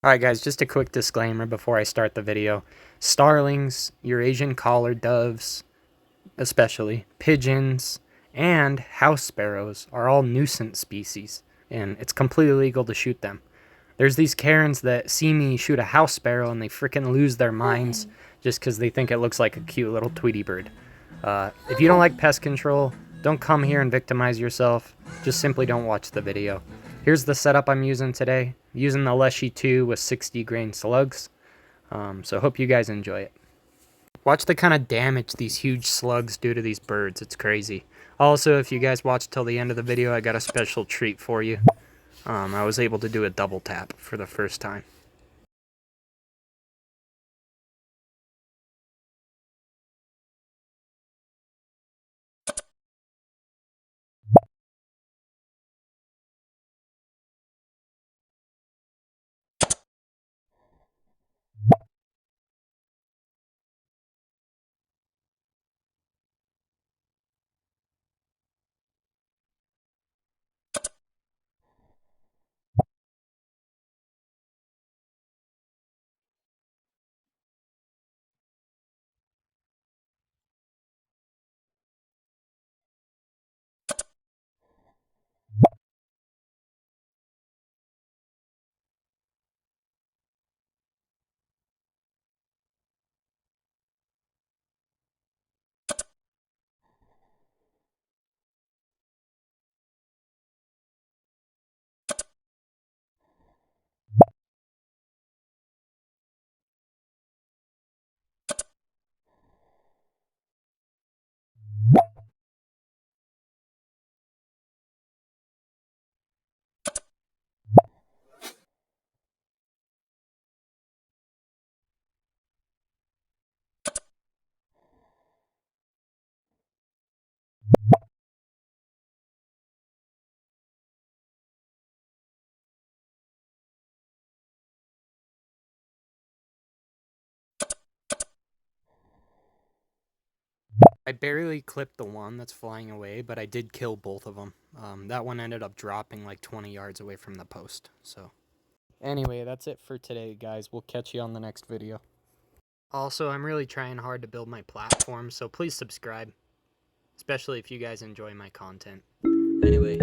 Alright guys, just a quick disclaimer before I start the video. Starlings, Eurasian collared doves, especially, pigeons, and house sparrows are all nuisance species, and it's completely legal to shoot them. There's these Karens that see me shoot a house sparrow and they freaking lose their minds just because they think it looks like a cute little Tweety bird. If you don't like pest control, don't come here and victimize yourself. Just simply don't watch the video. Here's the setup I'm using today. I'm using the Leshiy 2 with 60 grain slugs. So hope you guys enjoy it. Watch the kind of damage these huge slugs do to these birds. It's crazy. Also, if you guys watch till the end of the video, I got a special treat for you. I was able to do a double tap for the first time. I barely clipped the one that's flying away, but I did kill both of them. That one ended up dropping like 20 yards away from the post. So anyway, that's it for today, guys. We'll catch you on the next video. Also, I'm really trying hard to build my platform, so please subscribe, especially if you guys enjoy my content. Anyway,